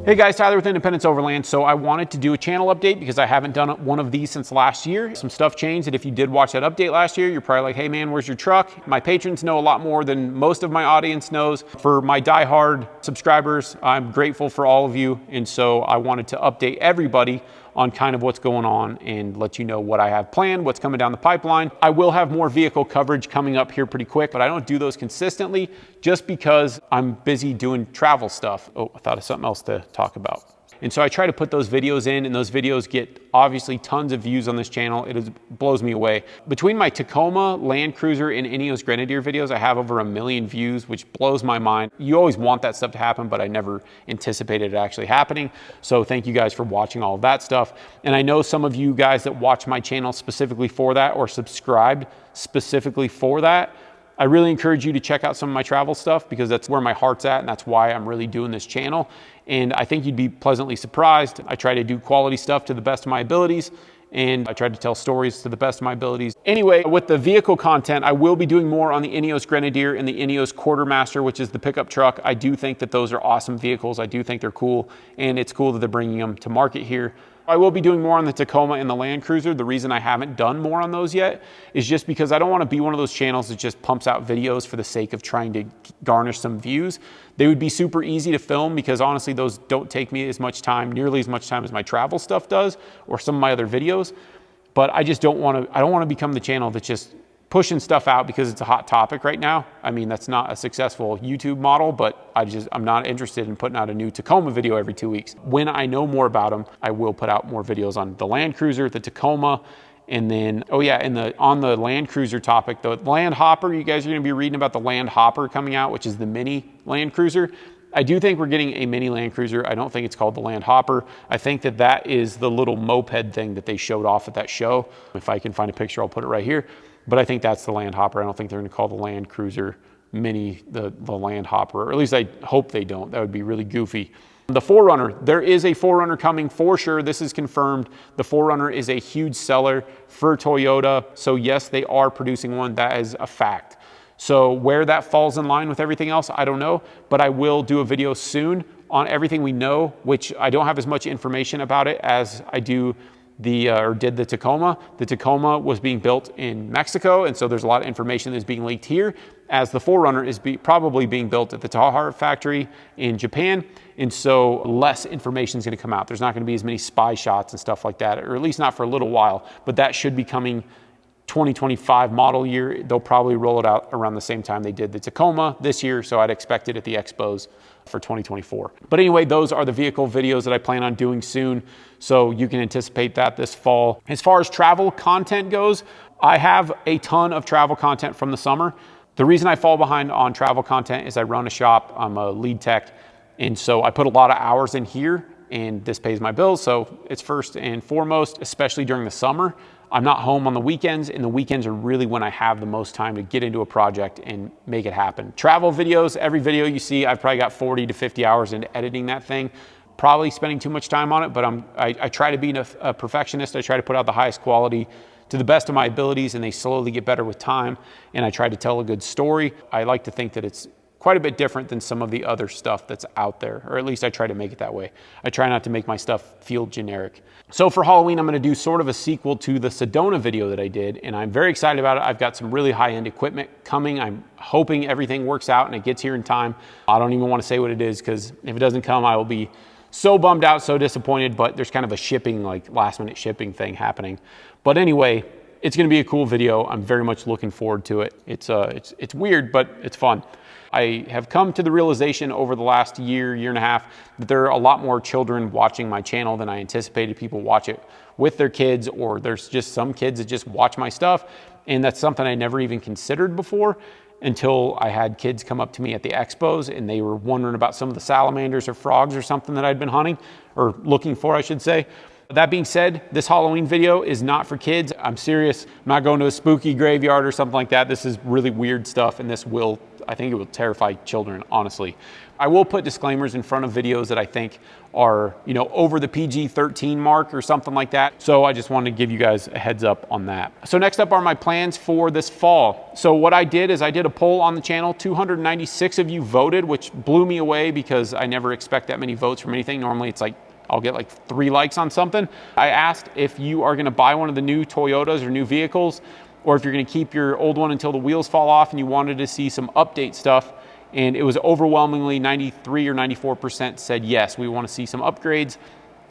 Hey guys, Tyler with Independence Overland. So I wanted to do a channel update because I haven't done one of these since last year. Some stuff changed, and if you did watch that update last year, you're probably like, hey man, where's your truck? My patrons know a lot more than most of my audience knows. For my diehard subscribers, I'm grateful for all of you. And so I wanted to update everybody on kind of what's going on and let you know what I have planned, what's coming down the pipeline. I will have more vehicle coverage coming up here pretty quick, but I don't do those consistently just because I'm busy doing travel stuff. Oh, I thought of something else to talk about. And so I try to put those videos in, and those videos get obviously tons of views on this channel. It blows me away. Between my Tacoma, Land Cruiser, and INEOS Grenadier videos, I have over 1 million views, which blows my mind. You always want that stuff to happen, but I never anticipated it actually happening. So thank you guys for watching all of that stuff. And I know some of you guys that watch my channel specifically for that or subscribed specifically for that. I really encourage you to check out some of my travel stuff because that's where my heart's at, and that's why I'm really doing this channel. And I think you'd be pleasantly surprised. I try to do quality stuff to the best of my abilities, and I try to tell stories to the best of my abilities. Anyway, with the vehicle content, I will be doing more on the INEOS Grenadier and the INEOS Quartermaster, which is the pickup truck. I do think that those are awesome vehicles. I do think they're cool, and it's cool that they're bringing them to market here. I will be doing more on the Tacoma and the Land Cruiser. The reason I haven't done more on those yet is just because I don't want to be one of those channels that just pumps out videos for the sake of trying to garnish some views. They would be super easy to film because honestly, those don't take me as much time, nearly as much time as my travel stuff does or some of my other videos. But I just don't want to become the channel that's just pushing stuff out because it's a hot topic right now. I mean, that's not a successful YouTube model, but I'm not interested in putting out a new Tacoma video every 2 weeks. When I know more about them, I will put out more videos on the Land Cruiser, the Tacoma, and then, oh yeah, on the Land Cruiser topic, the Land Hopper, you guys are gonna be reading about the Land Hopper coming out, which is the mini Land Cruiser. I do think we're getting a mini Land Cruiser. I don't think it's called the Land Hopper. I think that is the little moped thing that they showed off at that show. If I can find a picture, I'll put it right here. But I think that's the Land Hopper. I don't think they're gonna call the Land Cruiser Mini the Land Hopper, or at least I hope they don't. That would be really goofy. The 4Runner, there is a 4Runner coming for sure. This is confirmed. The 4Runner is a huge seller for Toyota. So yes, they are producing one. That is a fact. So where that falls in line with everything else, I don't know, but I will do a video soon on everything we know, which I don't have as much information about it as I do did the Tacoma. The Tacoma was being built in Mexico, and so there's a lot of information that's being leaked here, as the 4Runner is probably being built at the Taha factory in Japan, and so less information is going to come out. There's not going to be as many spy shots and stuff like that, or at least not for a little while, but that should be coming 2025 model year. They'll probably roll it out around the same time they did the Tacoma this year, so I'd expect it at the expos for 2024. But anyway, those are the vehicle videos that I plan on doing soon, so you can anticipate that this fall. As far as travel content goes, I have a ton of travel content from the summer. The reason I fall behind on travel content is I run a shop, I'm a lead tech, and so I put a lot of hours in here, and this pays my bills, so it's first and foremost, especially during the summer. I'm not home on the weekends, and the weekends are really when I have the most time to get into a project and make it happen. Travel videos, every video you see, I've probably got 40 to 50 hours into editing that thing. Probably spending too much time on it, but I try to be a perfectionist. I try to put out the highest quality to the best of my abilities, and they slowly get better with time, and I try to tell a good story. I like to think that it's quite a bit different than some of the other stuff that's out there, or at least I try to make it that way. I try not to make my stuff feel generic. So for Halloween, I'm gonna do sort of a sequel to the Sedona video that I did, and I'm very excited about it. I've got some really high-end equipment coming. I'm hoping everything works out and it gets here in time. I don't even wanna say what it is, because if it doesn't come, I will be so bummed out, so disappointed, but there's kind of a shipping, like last-minute shipping thing happening. But anyway, it's gonna be a cool video. I'm very much looking forward to it. It's weird, but it's fun. I have come to the realization over the last year and a half, that there are a lot more children watching my channel than I anticipated. People watch it with their kids, or there's just some kids that just watch my stuff. And that's something I never even considered before until I had kids come up to me at the expos and they were wondering about some of the salamanders or frogs or something that I'd been hunting, or looking for, I should say. That being said, this Halloween video is not for kids. I'm serious. I'm not going to a spooky graveyard or something like that. This is really weird stuff, and I think it will terrify children, honestly. I will put disclaimers in front of videos that I think are, over the PG-13 mark or something like that. So I just wanted to give you guys a heads up on that. So next up are my plans for this fall. So what I did is I did a poll on the channel. 296 of you voted, which blew me away because I never expect that many votes from anything. Normally it's like, I'll get like 3 likes on something. I asked if you are gonna buy one of the new Toyotas or new vehicles, or if you're gonna keep your old one until the wheels fall off and you wanted to see some update stuff. And it was overwhelmingly 93 or 94% said yes, we want to see some upgrades.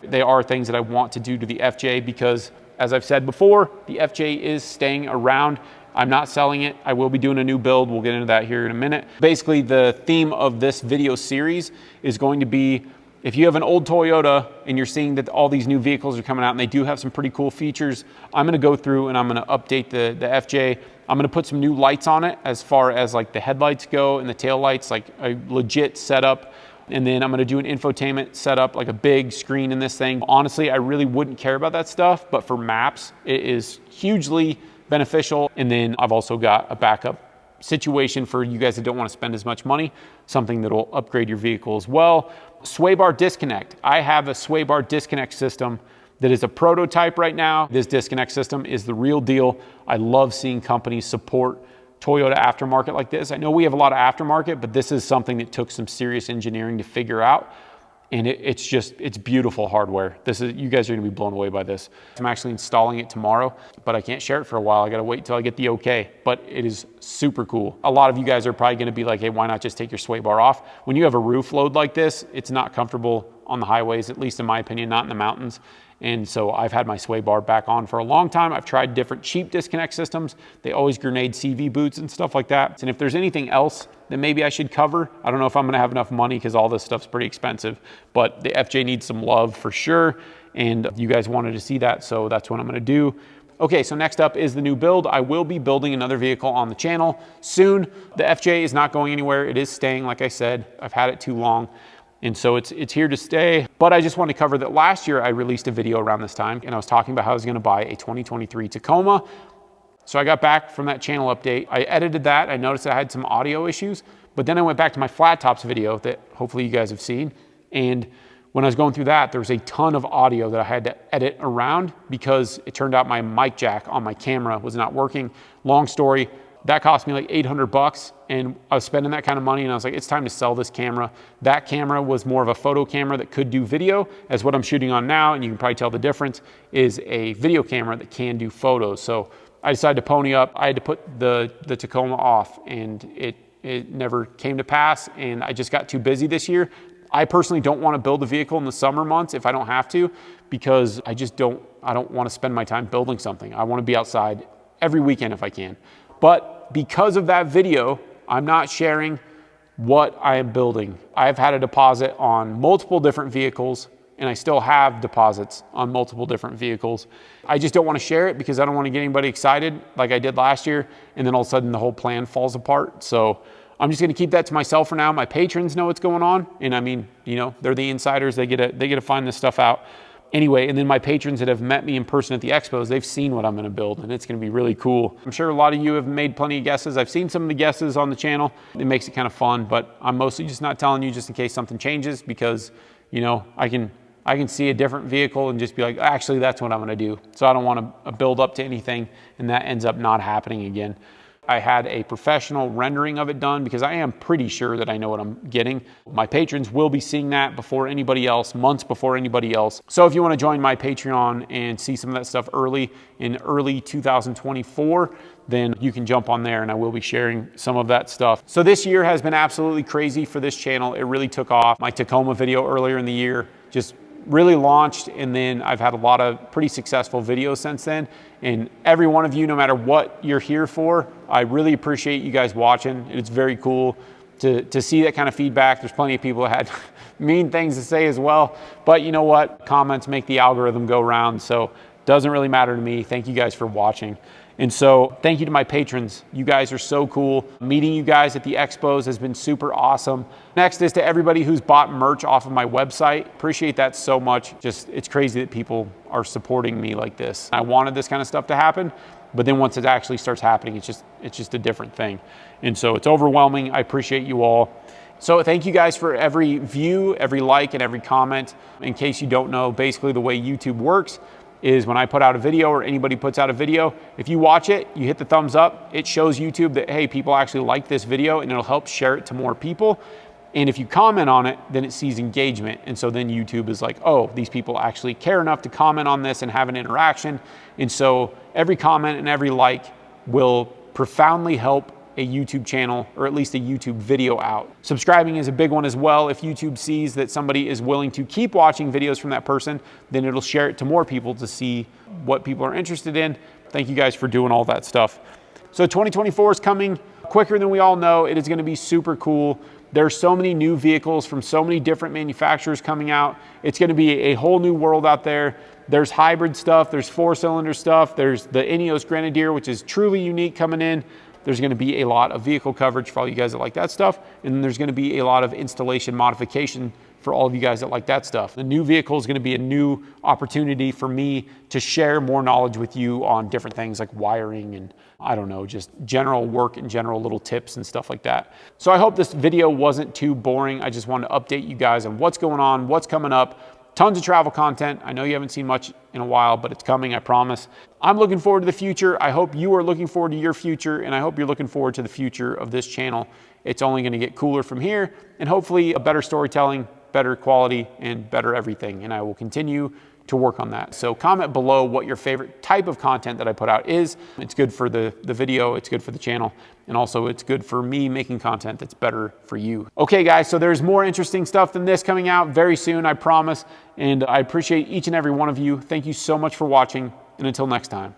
They are things that I want to do to the FJ because, as I've said before, the FJ is staying around. I'm not selling it. I will be doing a new build. We'll get into that here in a minute. Basically, the theme of this video series is going to be, if you have an old Toyota and you're seeing that all these new vehicles are coming out and they do have some pretty cool features, I'm gonna go through and I'm gonna update the FJ. I'm gonna put some new lights on it as far as like the headlights go and the tail lights, like a legit setup. And then I'm gonna do an infotainment setup, like a big screen in this thing. Honestly, I really wouldn't care about that stuff, but for maps, it is hugely beneficial. And then I've also got a backup situation for you guys that don't want to spend as much money, something that will upgrade your vehicle as well. Sway bar disconnect. I have a sway bar disconnect system that is a prototype right now. This disconnect system is the real deal. I love seeing companies support Toyota aftermarket like this. I know we have a lot of aftermarket, but this is something that took some serious engineering to figure out. And it's beautiful hardware. You guys are gonna be blown away by this. I'm actually installing it tomorrow, but I can't share it for a while. I gotta wait till I get the okay, but it is super cool. A lot of you guys are probably gonna be like, hey, why not just take your sway bar off? When you have a roof load like this, it's not comfortable on the highways, at least in my opinion, not in the mountains. And so I've had my sway bar back on for a long time. I've tried different cheap disconnect systems. They always grenade CV boots and stuff like that. And if there's anything else that maybe I should cover, I don't know if I'm gonna have enough money because all this stuff's pretty expensive, but the FJ needs some love for sure. And you guys wanted to see that, so that's what I'm gonna do. Okay, so next up is the new build. I will be building another vehicle on the channel soon. The FJ is not going anywhere. It is staying, like I said. I've had it too long. And so it's here to stay. But I just want to cover that last year I released a video around this time and I was talking about how I was going to buy a 2023 Tacoma. So I got back from that channel update. I edited that. I noticed I had some audio issues, but then I went back to my flat tops video that hopefully you guys have seen. And when I was going through that, there was a ton of audio that I had to edit around because it turned out my mic jack on my camera was not working. Long story. That cost me like 800 bucks and I was spending that kind of money and I was like, it's time to sell this camera. That camera was more of a photo camera that could do video, as what I'm shooting on now, and you can probably tell the difference, is a video camera that can do photos. So I decided to pony up. I had to put the Tacoma off and it never came to pass and I just got too busy this year. I personally don't want to build a vehicle in the summer months if I don't have to, because I don't want to spend my time building something. I want to be outside every weekend if I can. But because of that video, I'm not sharing what I am building. I've had a deposit on multiple different vehicles and I still have deposits on multiple different vehicles. I just don't want to share it because I don't want to get anybody excited like I did last year and then all of a sudden the whole plan falls apart. So I'm just going to keep that to myself for now. My patrons know what's going on. And I mean, they're the insiders. They get to find this stuff out. Anyway, and then my patrons that have met me in person at the expos, they've seen what I'm gonna build and it's gonna be really cool. I'm sure a lot of you have made plenty of guesses. I've seen some of the guesses on the channel. It makes it kind of fun, but I'm mostly just not telling you just in case something changes because, I can see a different vehicle and just be like, actually, that's what I'm gonna do. So I don't wanna build up to anything and that ends up not happening again. I had a professional rendering of it done because I am pretty sure that I know what I'm getting. My patrons will be seeing that before anybody else, months before anybody else. So if you want to join my Patreon and see some of that stuff in early 2024, then you can jump on there and I will be sharing some of that stuff. So this year has been absolutely crazy for this channel. It really took off. My Tacoma video earlier in the year just really launched, and then I've had a lot of pretty successful videos since then. And every one of you, no matter what you're here for, I really appreciate you guys watching. It's very cool to see that kind of feedback. There's plenty of people that had mean things to say as well, but you know what? Comments make the algorithm go round, so it doesn't really matter to me. Thank you guys for watching. And so thank you to my patrons. You guys are so cool. Meeting you guys at the expos has been super awesome. Next is to everybody who's bought merch off of my website. Appreciate that so much. Just, it's crazy that people are supporting me like this. I wanted this kind of stuff to happen, but then once it actually starts happening, it's just a different thing. And so it's overwhelming. I appreciate you all. So thank you guys for every view, every like, and every comment. In case you don't know, basically the way YouTube works is when I put out a video or anybody puts out a video, if you watch it, you hit the thumbs up, it shows YouTube that, hey, people actually like this video, and it'll help share it to more people. And if you comment on it, then it sees engagement. And so then YouTube is like, oh, these people actually care enough to comment on this and have an interaction. And so every comment and every like will profoundly help a YouTube channel, or at least a YouTube video out. Subscribing is a big one as well. If YouTube sees that somebody is willing to keep watching videos from that person, then it'll share it to more people to see what people are interested in. Thank you guys for doing all that stuff. So 2024 is coming quicker than we all know. It is going to be super cool. There's so many new vehicles from so many different manufacturers coming out. It's going to be a whole new world out there. There's hybrid stuff, there's 4-cylinder stuff, there's the INEOS Grenadier, which is truly unique coming in. There's going to be a lot of vehicle coverage for all you guys that like that stuff. And then there's going to be a lot of installation modification for all of you guys that like that stuff. The new vehicle is going to be a new opportunity for me to share more knowledge with you on different things like wiring and, I don't know, just general work and general little tips and stuff like that. So I hope this video wasn't too boring. I just wanted to update you guys on what's going on, what's coming up. Tons of travel content. I know you haven't seen much in a while, but it's coming, I promise. I'm looking forward to the future. I hope you are looking forward to your future, and I hope you're looking forward to the future of this channel. It's only going to get cooler from here, and hopefully a better storytelling, better quality, and better everything. And I will continue to work on that. So comment below what your favorite type of content that I put out is. It's good for the video, it's good for the channel, and also it's good for me making content that's better for you. Okay guys, so there's more interesting stuff than this coming out very soon, I promise. And I appreciate each and every one of you. Thank you so much for watching, and until next time.